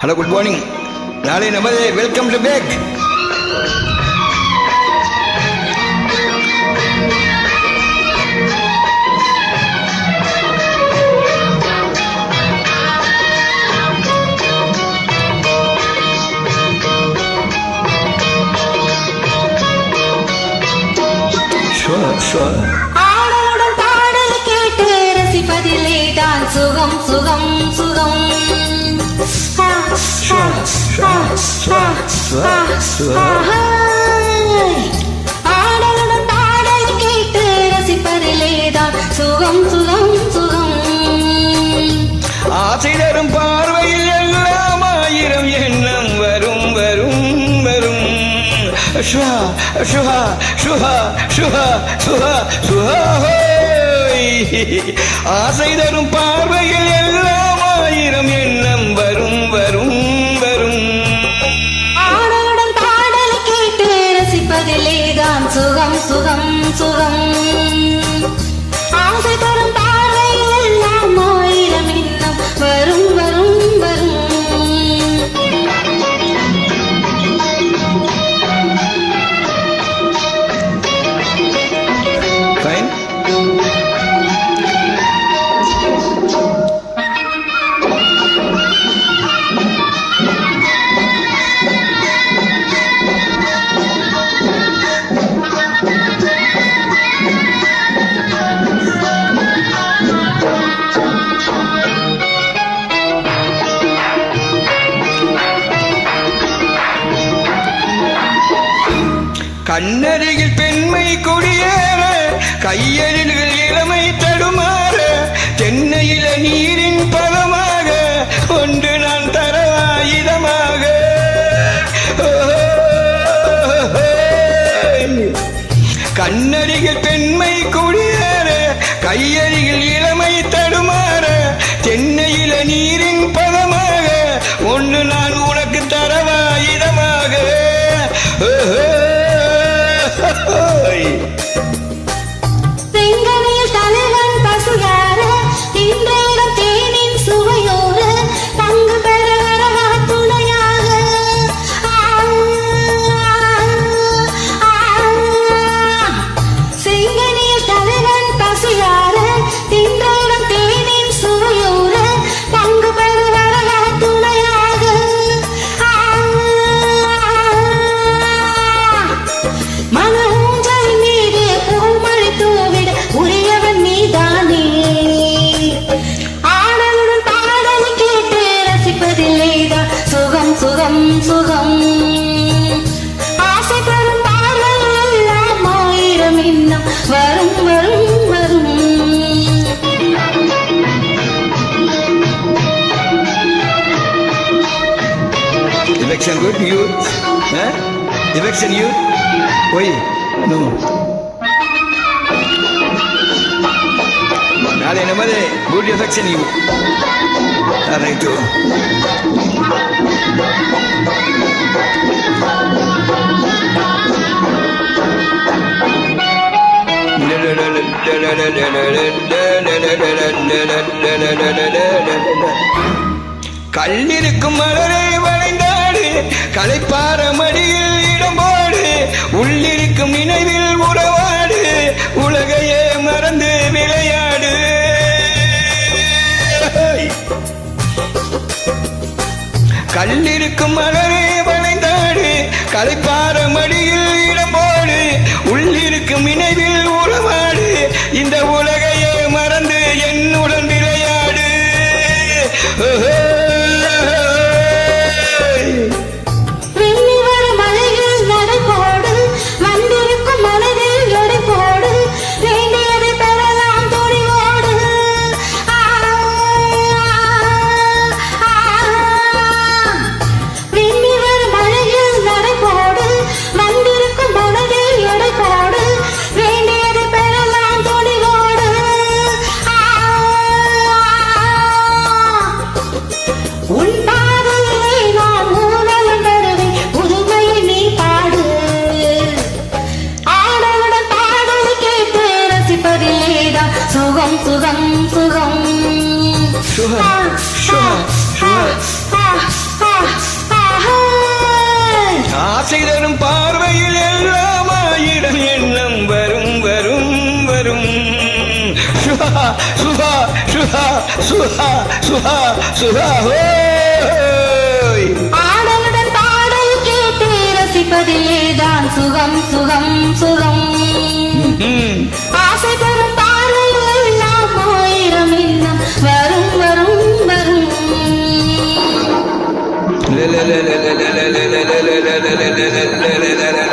Hello, good morning. நாளை நமது welcome to back. ஆடலுடன் பாடல் கேட்டு ரசிப்பதிலே தான் சுகம் சுகம் சுகம். ஆடலுடன் பாடல் கேட்டு ரசிப்பதிலே தான் சுகம் சுகம் சுகம். ஆசை தரும் பார்வையில் எல்லாம் ஆயிரம் எண்ணம் வரும் வரும் வரும். சுஹா சுஹா சுஹா சுஹா சுஹா சுஹா. ஆசை தரும் பார்வையில் எல்லாம் ஆயிரம் எண்ணம் வரும் வரும் வரும். ஆடலுடன் பாடல் கேட்டு ரசிப்பதிலே தான் சுகம் சுகம் சுகம். ஆசை தரும் பார்வையில் எல்லாம் ஆயிரம் எண்ணம் வரும் வரும் வரும். கண்ணருகில் பெண்மை குடியேற, கையெழில்கள் இளமை தடுமாற, தென்னையில நீரின் பதமாக ஒன்று நான் தரவாயுதமாக. கண்ணருகில் பெண்மை குடியேற, கையருகில் இளமை தடுமாற, தென்னையில நீரின் பதமாக ஒன்று நான் உனக்கு தரவாயுதமாக. செங்கனில் தலைவன் பசுகார இன்றையிடம் தேனின் சுவையோடு பங்கு பெற வரவா துணையாக. செங்கனில் தலைவன் பசுகார இன்றையிடம் தேனின் சுவையோடு பங்கு பெற வரவா துணையாக. மனூஞ்சல் மீது பூமழை தூவிட உரியவன் நீதானே. ஆடலுடன் பாடல் கேட்டு ரசிப்பதில்லைதான் சுகம் சுகம் சுகம். ஆசை தரும் பார்வை எல்லாம் ஆயிரம் இன்னும் வரும் வரும் வரும். Election good, you? Huh? Election you? Oi, no. நாளை நமது good election you. Right. கல்லிருக்கும் மலரை வளைந்தாடு, களைப்பார மடியில் இடம்போடு, உள்ளிருக்கும் நினைவில் உறவாடு, உலகையே மறந்து விளையாடு. கல்லிருக்கும் மலரை வளைந்தாடு, களைப்பார மடியில் இடம்போடு, உள்ளிருக்கும் நினைவில் உறவாடு, இந்த உலகையே மறந்து என்னுடன் விளையாடு. சுகம் சுகம் சுகம். ஆசை தரும் பார்வையில் எல்லாம் ஆயிரம் எண்ணம் வரும் வரும் வரும் சுஹா சுஹா சுஹா சுஹா சுஹா சுஹா ஹோய். ஆடலுடன் பாடல் கேட்டு ரசிப்பதிலேதான் சுகம் சுகம் சுகம். ஆசை தரும் பார்வையில் எல்லாம் ஆயிரம் எண்ணம் வரும் வரும் வரும். la la la la la la la la la la la la la la la la